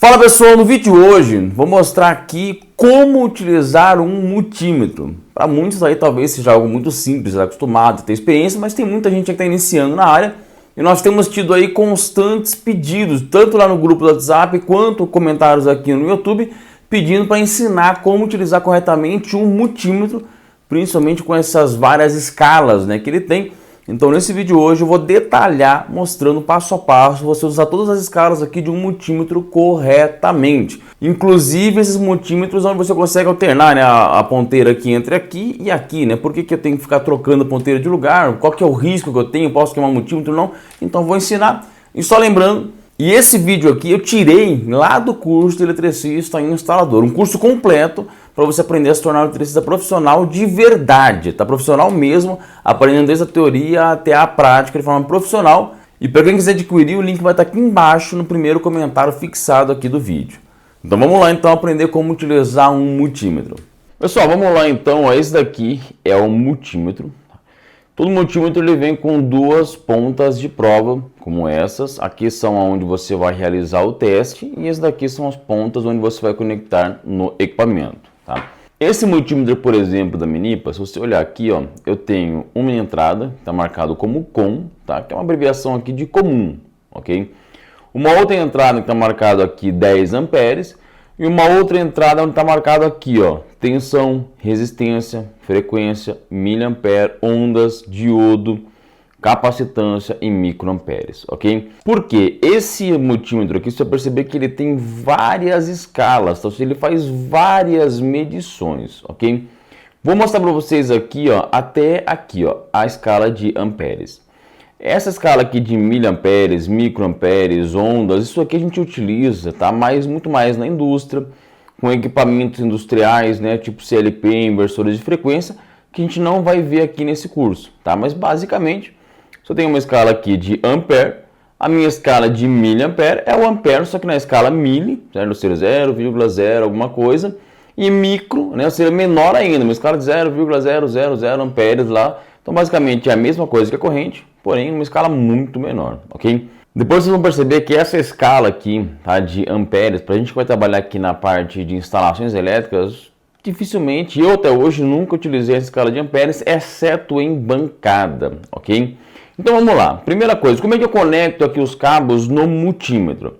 Fala pessoal, no vídeo de hoje vou mostrar aqui como utilizar um multímetro. Para muitos aí talvez seja algo muito simples, acostumado a ter experiência, mas tem muita gente que está iniciando na área e nós temos tido aí constantes pedidos, tanto lá no grupo do WhatsApp quanto comentários aqui no YouTube, pedindo para ensinar como utilizar corretamente um multímetro, principalmente com essas várias escalas, que ele tem. Então nesse vídeo hoje eu vou detalhar, mostrando passo a passo, você usar todas as escalas aqui de um multímetro corretamente. Inclusive esses multímetros onde você consegue alternar a ponteira aqui entre aqui e aqui, Por que eu tenho que ficar trocando a ponteira de lugar? Qual que é o risco que eu tenho? Posso queimar multímetro? Não? Então vou ensinar. E só lembrando, e esse vídeo aqui eu tirei lá do curso de eletricista e instalador, um curso completo para você aprender a se tornar um eletricista profissional de verdade, tá? Profissional mesmo, aprendendo desde a teoria até a prática de forma profissional. E para quem quiser adquirir, o link vai estar aqui embaixo no primeiro comentário fixado aqui do vídeo. Então vamos lá então aprender como utilizar um multímetro. Pessoal, vamos lá então, esse daqui é o multímetro. Todo multímetro ele vem com duas pontas de prova, como essas. Aqui são onde você vai realizar o teste e esse daqui são as pontas onde você vai conectar no equipamento, tá? Esse multímetro, por exemplo, da Minipa, se você olhar aqui, eu tenho uma entrada, está marcado como COM, tá? Que é uma abreviação aqui de comum, ok? Uma outra entrada que está marcado aqui 10 amperes e uma outra entrada onde está marcado aqui, tensão, resistência, frequência, miliampere, ondas, diodo, capacitância e microamperes, ok? Porque esse multímetro aqui, você vai perceber que ele tem várias escalas, então ele faz várias medições, ok? Vou mostrar para vocês aqui, até aqui, a escala de amperes. Essa escala aqui de miliamperes, microamperes, ondas, isso aqui a gente utiliza, tá? Mas muito mais na indústria, com equipamentos industriais, tipo CLP, inversores de frequência, que a gente não vai ver aqui nesse curso, tá? Mas basicamente, se eu tenho uma escala aqui de ampere, a minha escala de miliampere é o ampere, só que na escala mili, certo? Ou seja, 0,0 alguma coisa, e micro, ou seja, menor ainda, uma escala de 0,000 amperes lá. Então basicamente é a mesma coisa que a corrente, porém uma escala muito menor, ok? Depois vocês vão perceber que essa escala aqui, tá, de amperes, para a gente que vai trabalhar aqui na parte de instalações elétricas, dificilmente, eu até hoje nunca utilizei essa escala de amperes, exceto em bancada, ok? Então vamos lá, primeira coisa, como é que eu conecto aqui os cabos no multímetro?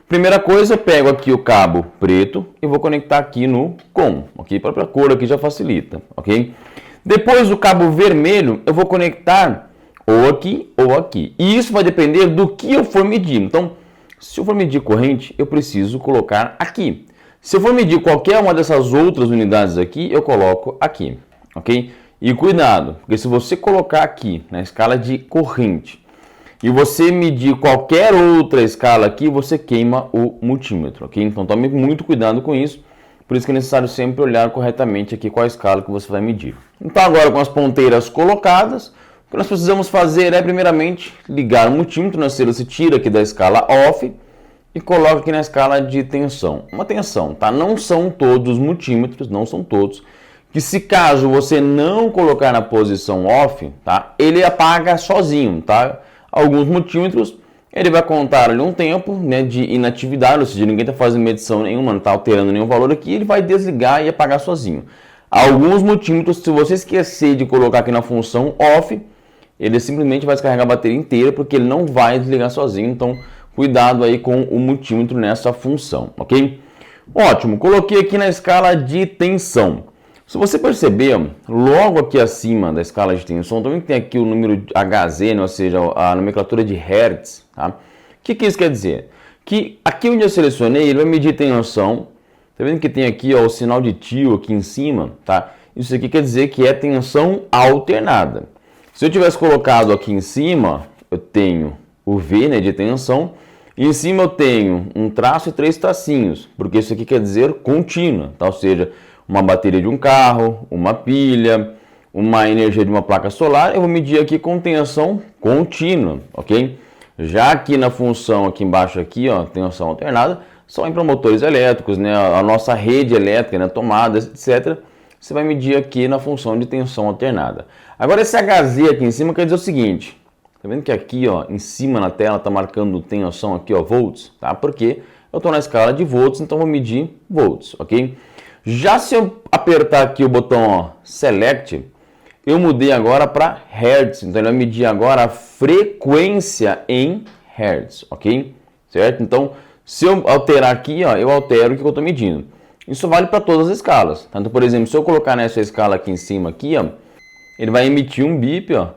Primeira coisa, eu pego aqui o cabo preto e vou conectar aqui no COM, ok? A própria cor aqui já facilita, ok? Depois o cabo vermelho eu vou conectar ou aqui ou aqui. E isso vai depender do que eu for medir. Então, se eu for medir corrente, eu preciso colocar aqui. Se eu for medir qualquer uma dessas outras unidades aqui, eu coloco aqui, ok? E cuidado, porque se você colocar aqui na escala de corrente e você medir qualquer outra escala aqui, você queima o multímetro, ok? Então tome muito cuidado com isso. Por isso que é necessário sempre olhar corretamente aqui qual a escala que você vai medir. Então agora com as ponteiras colocadas, o que nós precisamos fazer é primeiramente ligar o multímetro, você tira aqui da escala off e coloca aqui na escala de tensão. Uma tensão, tá? Não são todos os multímetros, não são todos, que se caso você não colocar na posição off, tá? Ele apaga sozinho, tá? Alguns multímetros ele vai contar ali um tempo de inatividade, ou seja, ninguém está fazendo medição nenhuma, não está alterando nenhum valor aqui, ele vai desligar e apagar sozinho. Alguns multímetros, se você esquecer de colocar aqui na função off, ele simplesmente vai descarregar a bateria inteira, porque ele não vai desligar sozinho, então cuidado aí com o multímetro nessa função, ok? Ótimo, coloquei aqui na escala de tensão. Se você perceber, logo aqui acima da escala de tensão, também tem aqui o número HZ, ou seja, a nomenclatura de Hertz. Tá? O que isso quer dizer? Que aqui onde eu selecionei, ele vai medir tensão. Tá vendo que tem aqui o sinal de tio aqui em cima? Tá? Isso aqui quer dizer que é tensão alternada. Se eu tivesse colocado aqui em cima, eu tenho o V de tensão, e em cima eu tenho um traço e 3 tracinhos, porque isso aqui quer dizer contínua, tá? Ou seja, uma bateria de um carro, uma pilha, uma energia de uma placa solar, eu vou medir aqui com tensão contínua, ok? Já aqui na função aqui embaixo aqui, tensão alternada, só para motores elétricos, a nossa rede elétrica, tomadas, etc. Você vai medir aqui na função de tensão alternada. Agora esse HZ aqui em cima quer dizer o seguinte, tá vendo que aqui, em cima na tela está marcando tensão aqui, volts, tá? Porque eu estou na escala de volts, então vou medir volts, ok? Já se eu apertar aqui o botão ó, Select, eu mudei agora para Hertz, então ele vai medir agora a frequência em Hertz, ok? Certo? Então, se eu alterar aqui, ó, eu altero o que eu estou medindo. Isso vale para todas as escalas. Tá? Então, por exemplo, se eu colocar nessa escala aqui em cima, aqui, ó, ele vai emitir um bip, ó,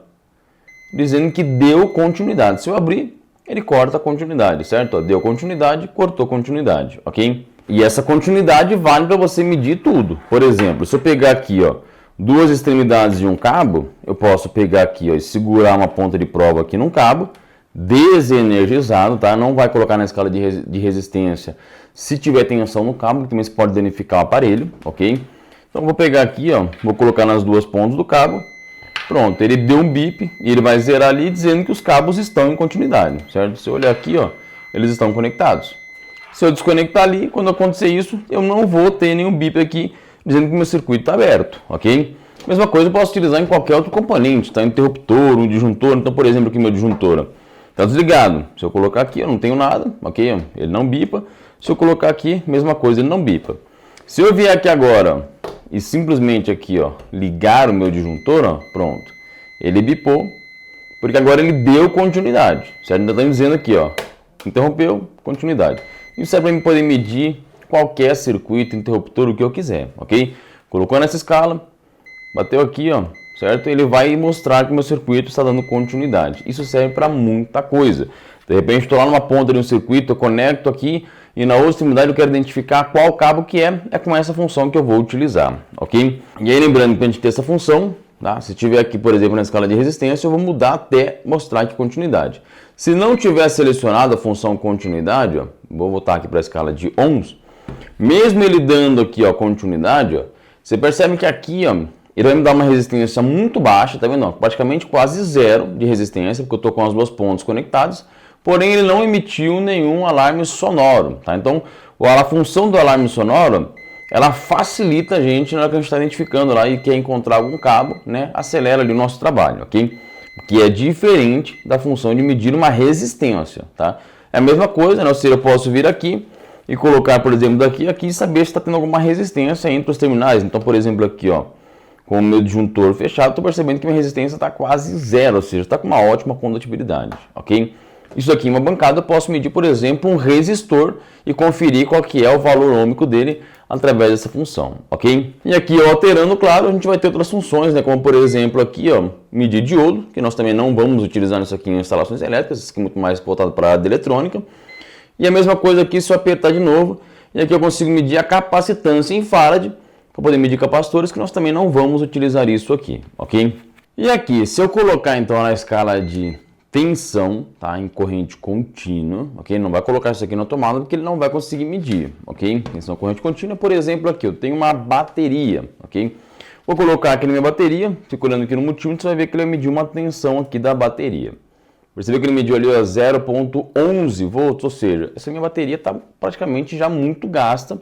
dizendo que deu continuidade. Se eu abrir, ele corta a continuidade, certo? Ó, deu continuidade, cortou continuidade, ok? E essa continuidade vale para você medir tudo. Por exemplo, se eu pegar aqui, ó, duas extremidades de um cabo, eu posso pegar aqui, ó, e segurar uma ponta de prova aqui num cabo, desenergizado, tá? Não vai colocar na escala de resistência se tiver tensão no cabo, que também se pode danificar o aparelho, ok? Então vou pegar aqui, ó, vou colocar nas duas pontas do cabo, pronto, ele deu um bip e ele vai zerar ali dizendo que os cabos estão em continuidade, certo? Se eu olhar aqui, ó, eles estão conectados. Se eu desconectar ali, quando acontecer isso, eu não vou ter nenhum bip aqui dizendo que o meu circuito está aberto, ok? Mesma coisa eu posso utilizar em qualquer outro componente, tá? Interruptor, um disjuntor, então por exemplo aqui meu disjuntor está desligado. Se eu colocar aqui eu não tenho nada, ok? Ele não bipa. Se eu colocar aqui, mesma coisa, ele não bipa. Se eu vier aqui agora e simplesmente aqui, ó, ligar o meu disjuntor, ó, pronto, ele bipou, porque agora ele deu continuidade, certo? Ainda está dizendo aqui, ó, interrompeu, continuidade. Isso serve para poder medir qualquer circuito, interruptor, o que eu quiser, ok? Colocou nessa escala, bateu aqui, ó, certo? Ele vai mostrar que o meu circuito está dando continuidade. Isso serve para muita coisa. De repente, estou lá numa ponta de um circuito, eu conecto aqui e na outra extremidade eu quero identificar qual cabo que é com essa função que eu vou utilizar, ok? E aí, lembrando que para a gente ter essa função, tá? Se tiver aqui, por exemplo, na escala de resistência, eu vou mudar até mostrar aqui continuidade. Se não tiver selecionado a função continuidade, ó, vou voltar aqui para a escala de ohms, mesmo ele dando aqui, ó, continuidade, ó, você percebe que aqui, ó, ele vai me dar uma resistência muito baixa, tá vendo? Ó, praticamente quase zero de resistência, porque eu estou com as duas pontas conectadas, porém ele não emitiu nenhum alarme sonoro, tá? Então, a função do alarme sonoro, ela facilita a gente na hora que a gente está identificando lá e quer encontrar algum cabo, né? Acelera ali o nosso trabalho, ok? Que é diferente da função de medir uma resistência, tá? É a mesma coisa, né? Ou seja, eu posso vir aqui e colocar, por exemplo, daqui aqui e saber se está tendo alguma resistência entre os terminais. Então, por exemplo, aqui, ó, com o meu disjuntor fechado, estou percebendo que minha resistência está quase zero, ou seja, está com uma ótima condutibilidade, ok? Isso aqui em uma bancada eu posso medir, por exemplo, um resistor e conferir qual que é o valor ohmico dele através dessa função, ok? E aqui, alterando, claro, a gente vai ter outras funções, né? Como, por exemplo, aqui, ó, medir diodo, que nós também não vamos utilizar isso aqui em instalações elétricas, isso aqui é muito mais voltado para a área de eletrônica. E a mesma coisa aqui, se eu apertar de novo, e aqui eu consigo medir a capacitância em farad, para poder medir capacitores, que nós também não vamos utilizar isso aqui, ok? E aqui, se eu colocar então na escala de tensão, tá, em corrente contínua, ok? Não vai colocar isso aqui na tomada porque ele não vai conseguir medir, ok? Tensão corrente contínua, por exemplo, aqui eu tenho uma bateria, ok? Vou colocar aqui na minha bateria, fico olhando aqui no multímetro, você vai ver que ele vai medir uma tensão aqui da bateria. Percebeu que ele mediu ali 0,11 volts, ou seja, essa minha bateria está praticamente já muito gasta,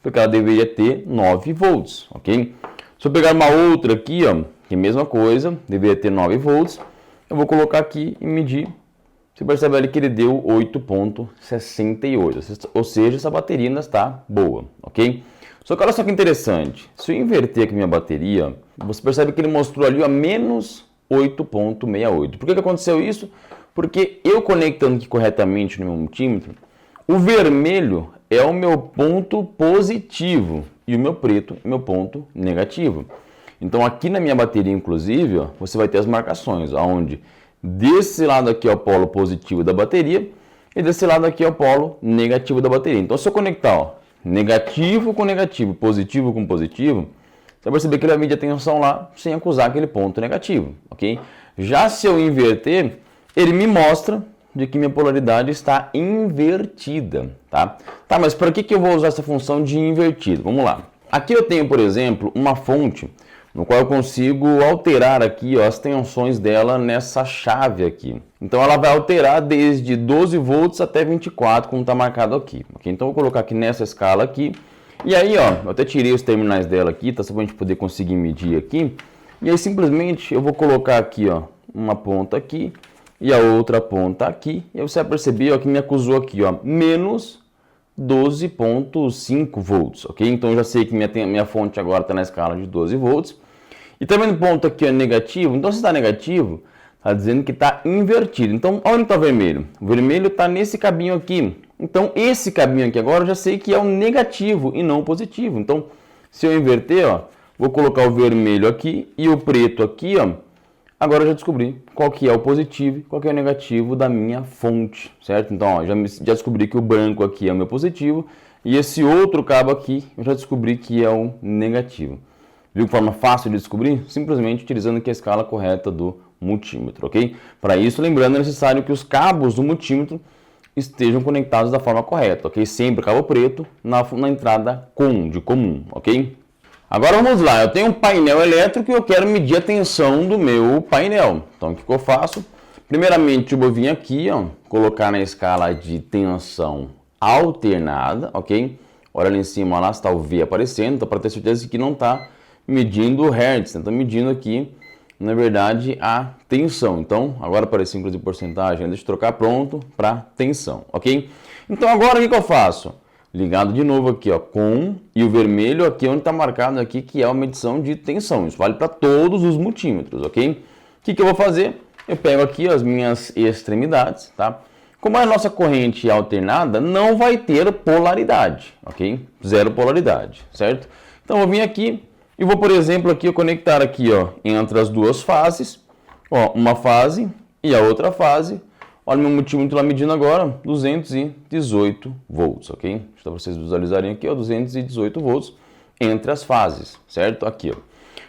porque ela deveria ter 9 volts, ok? Se eu pegar uma outra aqui, ó, que é a mesma coisa, deveria ter 9 volts, eu vou colocar aqui e medir. Você percebe ali que ele deu 8,68, ou seja, essa bateria ainda está boa, ok? Só que olha só que interessante, se eu inverter aqui minha bateria, você percebe que ele mostrou ali a menos 8,68. Por que aconteceu isso? Porque eu conectando aqui corretamente no meu multímetro, o vermelho é o meu ponto positivo e o meu preto é o meu ponto negativo. Então aqui na minha bateria, inclusive, ó, você vai ter as marcações, onde desse lado aqui é o polo positivo da bateria e desse lado aqui é o polo negativo da bateria. Então se eu conectar, ó, negativo com negativo, positivo com positivo, você vai perceber que ele vai medir a tensão lá sem acusar aquele ponto negativo, ok? Já se eu inverter, ele me mostra de que minha polaridade está invertida, tá? Tá, mas para que eu vou usar essa função de invertido? Vamos lá. Aqui eu tenho, por exemplo, uma fonte no qual eu consigo alterar aqui, ó, as tensões dela nessa chave aqui. Então ela vai alterar desde 12 volts até 24, como está marcado aqui, ok? Então eu vou colocar aqui nessa escala aqui. E aí, ó, eu até tirei os terminais dela aqui, tá? Só para a gente poder conseguir medir aqui. E aí simplesmente eu vou colocar aqui, ó, uma ponta aqui e a outra ponta aqui. E aí você vai perceber, ó, que me acusou aqui, ó, menos 12,5 volts, ok? Então eu já sei que minha fonte agora está na escala de 12 volts. E também no ponto aqui é negativo, então se está negativo, está dizendo que está invertido. Então, onde está o vermelho? O vermelho está nesse cabinho aqui. Então, esse cabinho aqui agora eu já sei que é o negativo e não o positivo. Então, se eu inverter, ó, vou colocar o vermelho aqui e o preto aqui, ó. Agora eu já descobri qual que é o positivo e qual que é o negativo da minha fonte, certo? Então, ó, já descobri que o branco aqui é o meu positivo e esse outro cabo aqui eu já descobri que é o negativo. Viu que forma fácil de descobrir? Simplesmente utilizando aqui a escala correta do multímetro, ok? Para isso, lembrando, é necessário que os cabos do multímetro estejam conectados da forma correta, ok? Sempre cabo preto na entrada de comum, ok? Agora vamos lá, eu tenho um painel elétrico e eu quero medir a tensão do meu painel. Então o que eu faço? Primeiramente eu vou vir aqui, ó, colocar na escala de tensão alternada, ok? Olha ali em cima, lá está o V aparecendo, então para ter certeza que não está medindo o hertz, está medindo aqui, na verdade, a tensão. Então, agora apareceu inclusive porcentagem, deixa eu trocar pronto para tensão, ok? Então agora o que eu faço? Ligado de novo aqui, ó, e o vermelho aqui onde está marcado aqui que é a medição de tensão. Isso vale para todos os multímetros, ok? O que eu vou fazer? Eu pego aqui as minhas extremidades, tá? Como a nossa corrente é alternada, não vai ter polaridade, ok? Zero polaridade, certo? Então eu vou vir aqui e vou, por exemplo, aqui eu conectar aqui, ó, entre as duas faces, ó, uma fase e a outra fase. Olha o meu multímetro lá medindo agora 218 volts, ok? Deixa para vocês visualizarem aqui, ó, 218 volts entre as fases, certo? Aqui, ó.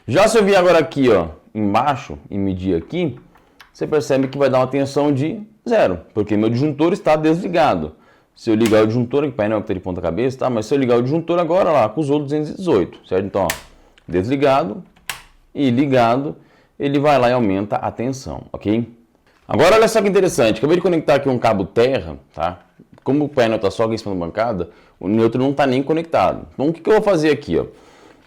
Já se eu vir agora aqui, ó, embaixo e medir aqui, você percebe que vai dar uma tensão de 0, porque meu disjuntor está desligado. Se eu ligar o disjuntor, aqui o painel que está de ponta cabeça, tá? Mas se eu ligar o disjuntor agora, lá, acusou 218, certo? Então, ó, desligado e ligado, ele vai lá e aumenta a tensão, ok? Agora olha só que interessante, acabei de conectar aqui um cabo terra, tá? Como o painel está só aqui em cima da bancada, o neutro não está nem conectado. Então o que eu vou fazer aqui, ó?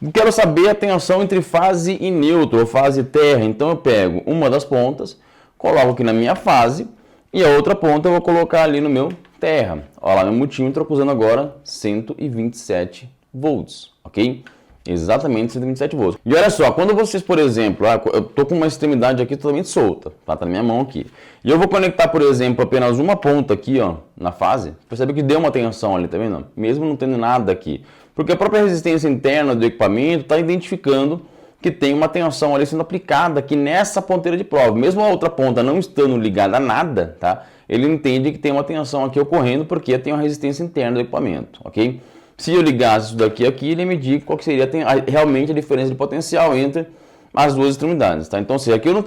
Eu quero saber a tensão entre fase e neutro, ou fase terra. Então eu pego uma das pontas, coloco aqui na minha fase, e a outra ponta eu vou colocar ali no meu terra. Olha lá, meu multímetro acusando agora 127 volts, ok? Exatamente 127 volts. E olha só, quando vocês, por exemplo, eu tô com uma extremidade aqui totalmente solta, tá na minha mão aqui, e eu vou conectar, por exemplo, apenas uma ponta aqui, ó, na fase, percebe que deu uma tensão ali, tá vendo? Mesmo não tendo nada aqui. Porque a própria resistência interna do equipamento está identificando que tem uma tensão ali sendo aplicada aqui nessa ponteira de prova. Mesmo a outra ponta não estando ligada a nada, tá? Ele entende que tem uma tensão aqui ocorrendo porque tem uma resistência interna do equipamento, ok? Se eu ligasse isso daqui aqui, ele medir qual que seria realmente a diferença de potencial entre as duas extremidades, tá? Então, se aqui eu não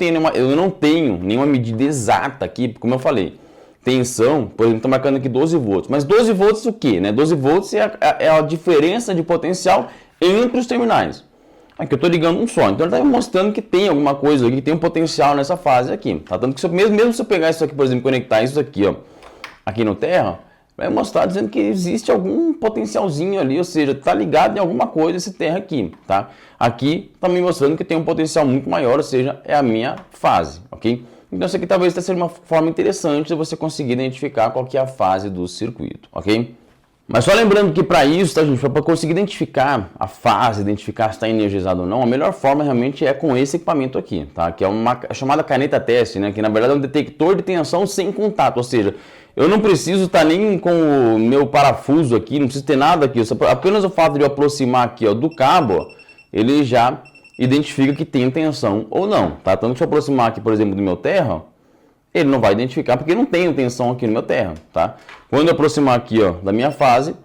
tenho nenhuma medida exata aqui, como eu falei, tensão, por exemplo, estou marcando aqui 12 volts, mas 12 volts o quê? Né? 12 volts é a diferença de potencial entre os terminais. Aqui eu estou ligando um só, então ele está mostrando que tem alguma coisa aqui, que tem um potencial nessa fase aqui, tá? Tanto que mesmo se eu pegar isso aqui, por exemplo, conectar isso aqui, ó, aqui no terra, vai mostrar dizendo que existe algum potencialzinho ali, ou seja, está ligado em alguma coisa esse terra aqui, tá? Aqui está me mostrando que tem um potencial muito maior, ou seja, é a minha fase, ok? Então isso aqui talvez seja uma forma interessante de você conseguir identificar qual que é a fase do circuito, ok? Mas só lembrando que para isso, tá, gente, para conseguir identificar a fase, identificar se está energizado ou não, a melhor forma realmente é com esse equipamento aqui, tá? Que é uma chamada caneta teste, né? Que na verdade é um detector de tensão sem contato, ou seja, eu não preciso estar nem com o meu parafuso aqui, não preciso ter nada aqui, apenas o fato de eu aproximar aqui, ó, do cabo, ó, ele já identifica que tem tensão ou não, tá? Tanto que se eu aproximar aqui, por exemplo, do meu terra, ó, ele não vai identificar porque não tem tensão aqui no meu terra, tá? Quando eu aproximar aqui, ó, da minha fase,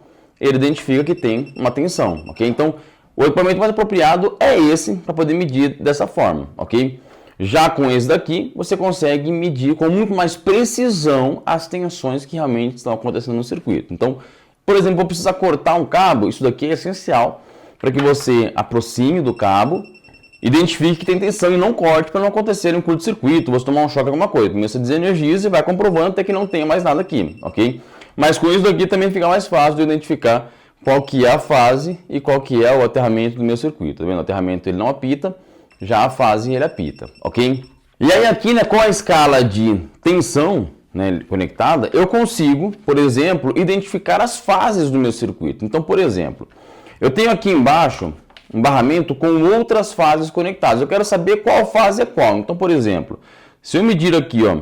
ele identifica que tem uma tensão, ok? Então, o equipamento mais apropriado é esse para poder medir dessa forma, ok? Já com esse daqui, você consegue medir com muito mais precisão as tensões que realmente estão acontecendo no circuito. Então, por exemplo, vou precisar cortar um cabo, isso daqui é essencial para que você aproxime do cabo, identifique que tem tensão e não corte para não acontecer um curto-circuito, você tomar um choque, alguma coisa. Começa a desenergiza e vai comprovando até que não tenha mais nada aqui, ok? Mas com isso daqui também fica mais fácil de identificar qual que é a fase e qual que é o aterramento do meu circuito. Tá vendo? O aterramento ele não apita, já a fase ele apita, ok? E aí aqui, né, com a escala de tensão, né, conectada, eu consigo, por exemplo, identificar as fases do meu circuito. Então, por exemplo, eu tenho aqui embaixo um barramento com outras fases conectadas. Eu quero saber qual fase é qual. Então, por exemplo, se eu medir aqui, ó,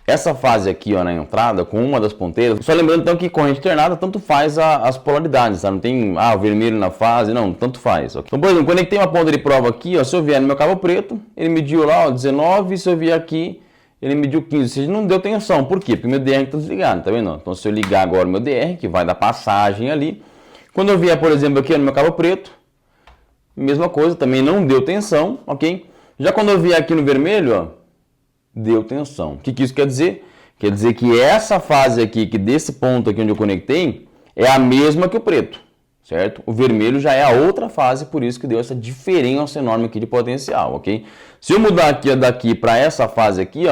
essa fase aqui, ó, na entrada, com uma das ponteiras, só lembrando então que corrente alternada tanto faz as polaridades, tá? Não tem, o vermelho na fase, não, tanto faz. Okay? Então, por exemplo, conectei uma ponta de prova aqui, ó, se eu vier no meu cabo preto, ele mediu lá, ó, 19, se eu vier aqui, ele mediu 15, ou seja, não deu tensão. Por quê? Porque meu DR está desligado, tá vendo? Então, se eu ligar agora o meu DR, que vai dar passagem ali, quando eu vier, por exemplo, aqui no meu cabo preto, mesma coisa, também não deu tensão, ok? Já quando eu vier aqui no vermelho, ó, deu tensão. O que isso quer dizer? Quer dizer que essa fase aqui, que desse ponto aqui onde eu conectei, é a mesma que o preto, certo? O vermelho já é a outra fase, por isso que deu essa diferença enorme aqui de potencial, ok? Se eu mudar aqui daqui para essa fase aqui,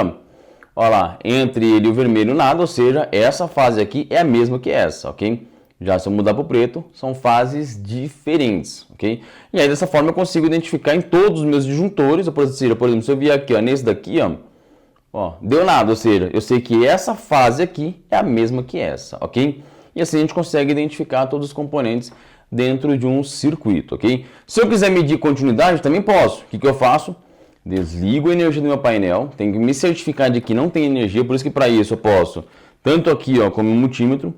ó lá, entre ele e o vermelho nada, ou seja, essa fase aqui é a mesma que essa, ok? Já se eu mudar para o preto, são fases diferentes, ok? E aí dessa forma eu consigo identificar em todos os meus disjuntores, por exemplo, se eu vier aqui, ó, nesse daqui, ó, deu nada, ou seja, eu sei que essa fase aqui é a mesma que essa, ok? E assim a gente consegue identificar todos os componentes dentro de um circuito, ok? Se eu quiser medir continuidade, também posso. O que eu faço? Desligo a energia do meu painel, tenho que me certificar de que não tem energia, por isso que para isso eu posso, tanto aqui, ó, como no multímetro,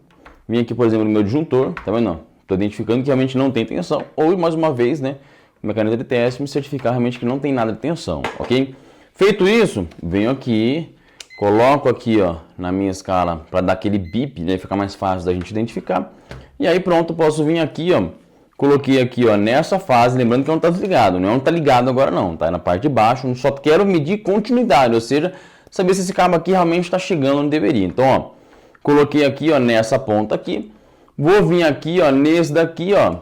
vim aqui, por exemplo, no meu disjuntor, tá vendo? Estou identificando que realmente não tem tensão, ou mais uma vez, né, uma caneta de teste, me certificar realmente que não tem nada de tensão, ok? Feito isso, venho aqui, coloco aqui, ó, na minha escala para dar aquele bip, né, ficar mais fácil da gente identificar. E aí pronto, posso vir aqui, ó, coloquei aqui, ó, nessa fase, lembrando que não está desligado, não está ligado agora não, tá na parte de baixo, só quero medir continuidade, ou seja, saber se esse cabo aqui realmente está chegando onde deveria. Então, ó, coloquei aqui, ó, nessa ponta aqui, vou vir aqui, ó, nesse daqui, ó,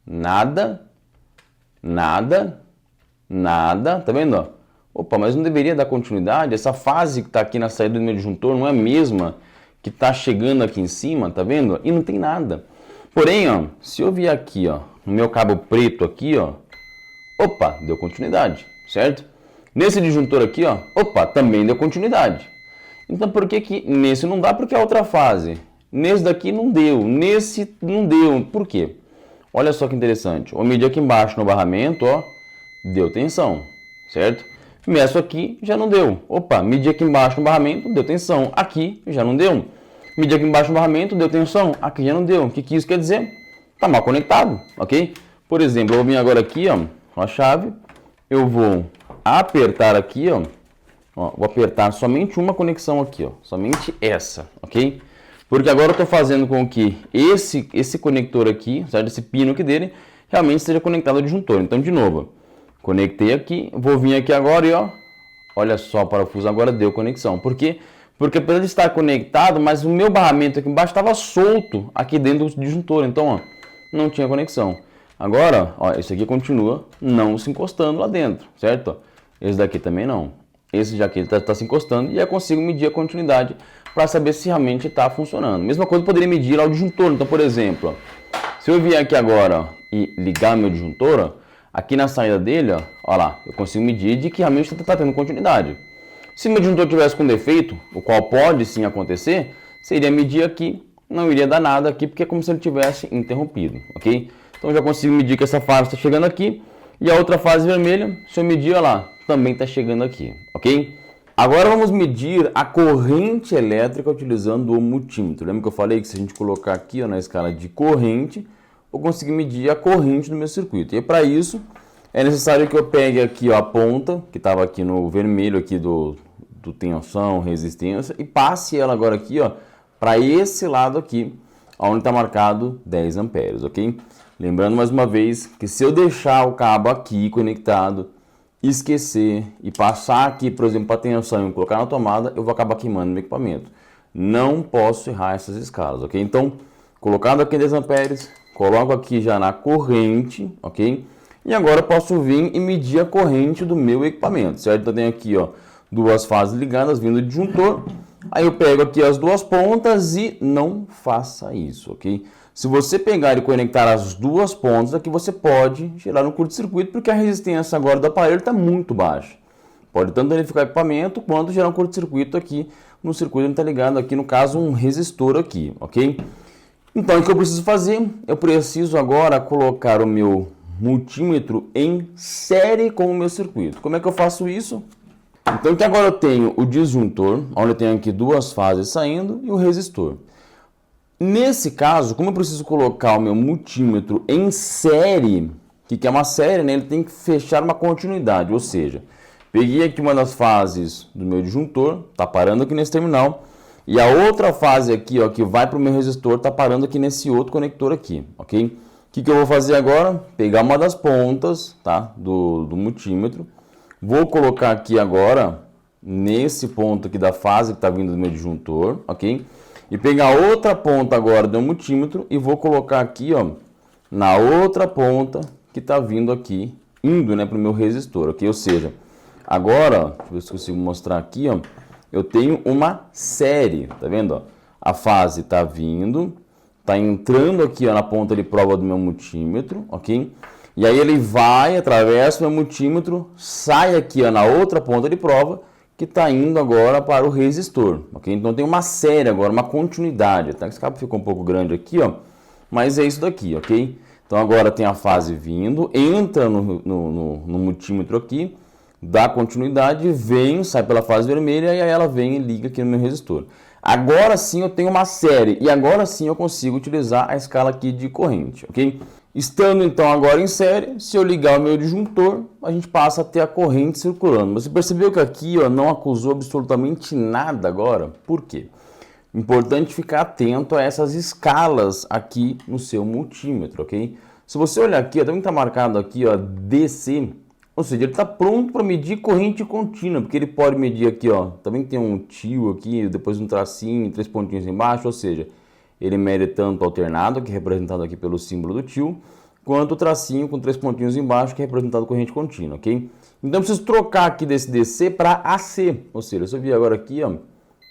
nada, nada, nada, tá vendo, ó? Opa, mas não deveria dar continuidade? Essa fase que está aqui na saída do meu disjuntor não é a mesma que está chegando aqui em cima, tá vendo? E não tem nada. Porém, ó, se eu vier aqui, ó, no meu cabo preto aqui, ó, opa, deu continuidade, certo? Nesse disjuntor aqui, ó, opa, também deu continuidade. Então por que nesse não dá? Porque é outra fase. Nesse daqui não deu, nesse não deu. Por quê? Olha só que interessante. Eu medi aqui embaixo no barramento, ó, deu tensão, certo? Meço aqui, já não deu. Opa, medi aqui embaixo no barramento, deu tensão. Aqui já não deu. Medi aqui embaixo no barramento, deu tensão. Aqui já não deu. O que isso quer dizer? Tá mal conectado, ok? Por exemplo, eu vou vir agora aqui, ó, com a chave. Eu vou apertar aqui, ó. Vou apertar somente uma conexão aqui, ó. Somente essa, ok? Porque agora eu estou fazendo com que esse conector aqui, certo? Esse pino aqui dele, realmente esteja conectado ao disjuntor. Então, de novo, conectei aqui, vou vir aqui agora e ó, olha só, o parafuso agora deu conexão. Por quê? Porque apesar de estar conectado, mas o meu barramento aqui embaixo estava solto aqui dentro do disjuntor. Então, ó, não tinha conexão. Agora, ó, esse aqui continua não se encostando lá dentro, certo? Esse daqui também não. Esse já aqui está se encostando e eu consigo medir a continuidade para saber se realmente está funcionando. Mesma coisa eu poderia medir lá o disjuntor. Então, por exemplo, ó, se eu vier aqui agora, ó, e ligar meu disjuntor, ó, aqui na saída dele, ó lá, eu consigo medir de que realmente está tendo continuidade. Se meu disjuntor tivesse com defeito, o qual pode sim acontecer, seria medir aqui, não iria dar nada aqui, porque é como se ele tivesse interrompido, ok? Então eu já consigo medir que essa fase está chegando aqui, e a outra fase vermelha, se eu medir, ó lá, também está chegando aqui, ok? Agora vamos medir a corrente elétrica utilizando o multímetro. Lembra que eu falei que se a gente colocar aqui, ó, na escala de corrente, eu consigo medir a corrente do meu circuito. E para isso, é necessário que eu pegue aqui, ó, a ponta, que estava aqui no vermelho aqui do tensão, resistência, e passe ela agora aqui, ó, para esse lado aqui, onde está marcado 10 amperes, ok? Lembrando mais uma vez que se eu deixar o cabo aqui conectado, esquecer e passar aqui, por exemplo, para tensão e colocar na tomada, eu vou acabar queimando meu equipamento. Não posso errar essas escalas, ok? Então, colocado aqui 10 amperes, coloco aqui já na corrente, ok? E agora eu posso vir e medir a corrente do meu equipamento, certo? Então eu tenho aqui, ó, duas fases ligadas vindo do disjuntor. Aí eu pego aqui as duas pontas e não faça isso, ok? Se você pegar e conectar as duas pontas aqui, você pode gerar um curto-circuito, porque a resistência agora do aparelho está muito baixa. Pode tanto danificar o equipamento quanto gerar um curto-circuito aqui no circuito que está ligado aqui, no caso um resistor aqui, ok? Então o que eu preciso fazer? Eu preciso agora colocar o meu multímetro em série com o meu circuito. Como é que eu faço isso? Então que agora eu tenho o disjuntor, onde eu tenho aqui duas fases saindo, e o resistor. Nesse caso, como eu preciso colocar o meu multímetro em série, o que é uma série, né? Ele tem que fechar uma continuidade, ou seja, peguei aqui uma das fases do meu disjuntor, está parando aqui nesse terminal, e a outra fase aqui, ó, que vai para o meu resistor, está parando aqui nesse outro conector aqui, ok? O que eu vou fazer agora? Pegar uma das pontas, tá, do multímetro, vou colocar aqui agora, nesse ponto aqui da fase que está vindo do meu disjuntor, ok? E pegar outra ponta agora do multímetro e vou colocar aqui, ó, na outra ponta que está vindo aqui, indo, né, para o meu resistor, ok? Ou seja, agora, deixa eu ver se eu consigo mostrar aqui, ó, eu tenho uma série, tá vendo, ó? A fase está vindo, está entrando aqui, ó, na ponta de prova do meu multímetro, ok? E aí ele vai, atravessa o meu multímetro, sai aqui, ó, na outra ponta de prova, que está indo agora para o resistor, ok? Então tem uma série agora, uma continuidade, até que esse cabo ficou um pouco grande aqui, ó, mas é isso daqui, ok? Então agora tem a fase vindo, entra no multímetro aqui, dá continuidade, vem, sai pela fase vermelha e aí ela vem e liga aqui no meu resistor. Agora sim eu tenho uma série e agora sim eu consigo utilizar a escala aqui de corrente, ok? Estando então agora em série, se eu ligar o meu disjuntor, a gente passa a ter a corrente circulando. Você percebeu que aqui, ó, não acusou absolutamente nada agora? Por quê? Importante ficar atento a essas escalas aqui no seu multímetro, ok? Se você olhar aqui, ó, também está marcado aqui, ó, DC, ou seja, ele está pronto para medir corrente contínua, porque ele pode medir aqui, ó, também tem um tio aqui, depois um tracinho, 3 pontinhos embaixo, ou seja, ele mede tanto alternado, que é representado aqui pelo símbolo do tio, quanto o tracinho com 3 pontinhos embaixo, que é representado com corrente contínua, ok? Então eu preciso trocar aqui desse DC para AC, ou seja, se eu vir agora aqui, ó,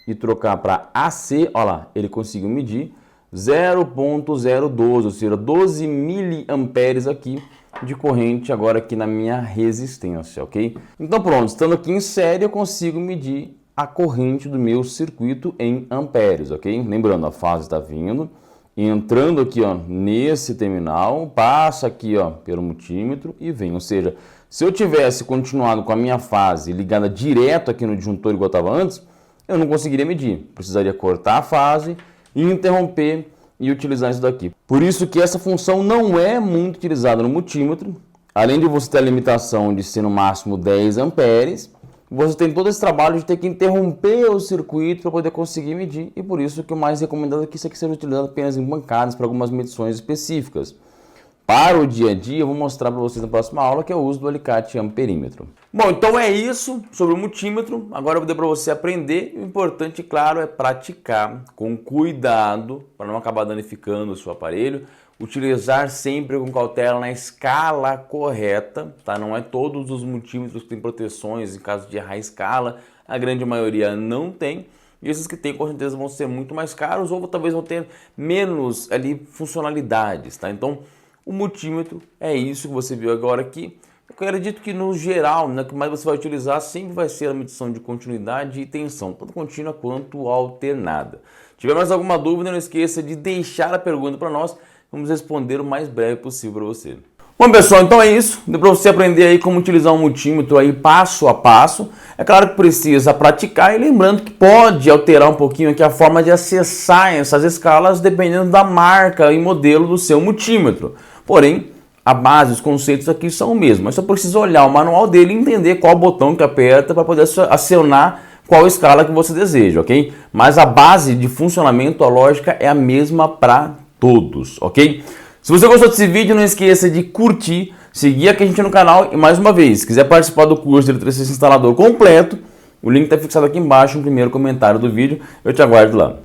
e trocar para AC, olha lá, ele conseguiu medir 0.012, ou seja, 12 miliamperes aqui de corrente agora aqui na minha resistência, ok? Então pronto, estando aqui em série eu consigo medir a corrente do meu circuito em amperes, ok? Lembrando, a fase está vindo, entrando aqui, ó, nesse terminal, passa aqui, ó, pelo multímetro e vem. Ou seja, se eu tivesse continuado com a minha fase ligada direto aqui no disjuntor igual estava antes, eu não conseguiria medir. Precisaria cortar a fase, interromper e utilizar isso daqui. Por isso que essa função não é muito utilizada no multímetro. Além de você ter a limitação de ser no máximo 10 amperes, você tem todo esse trabalho de ter que interromper o circuito para poder conseguir medir. E por isso que o mais recomendado é que isso aqui seja utilizado apenas em bancadas para algumas medições específicas. Para o dia a dia, eu vou mostrar para vocês na próxima aula que é o uso do alicate amperímetro. Bom, então é isso sobre o multímetro. Agora eu vou dar para você aprender. O importante, claro, é praticar com cuidado para não acabar danificando o seu aparelho. Utilizar sempre com cautela na escala correta, tá? Não é todos os multímetros que têm proteções em caso de errar a escala, a grande maioria não tem. E esses que tem com certeza vão ser muito mais caros ou talvez vão ter menos ali funcionalidades, tá? Então o multímetro é isso que você viu agora aqui. Eu acredito que no geral, né, o que mais você vai utilizar sempre vai ser a medição de continuidade e tensão, tanto contínua quanto alternada. Se tiver mais alguma dúvida, não esqueça de deixar a pergunta para nós. Vamos responder o mais breve possível para você. Bom, pessoal, então é isso. Deu para você aprender aí como utilizar um multímetro aí passo a passo. É claro que precisa praticar e lembrando que pode alterar um pouquinho aqui a forma de acessar essas escalas dependendo da marca e modelo do seu multímetro. Porém, a base, os conceitos aqui são o mesmo. Mas só precisa olhar o manual dele e entender qual botão que aperta para poder acionar qual escala que você deseja, ok? Mas a base de funcionamento, a lógica é a mesma para todos, ok? Se você gostou desse vídeo, não esqueça de curtir, seguir aqui a gente no canal e mais uma vez, se quiser participar do curso de eletricista instalador completo, o link está fixado aqui embaixo no primeiro comentário do vídeo, eu te aguardo lá.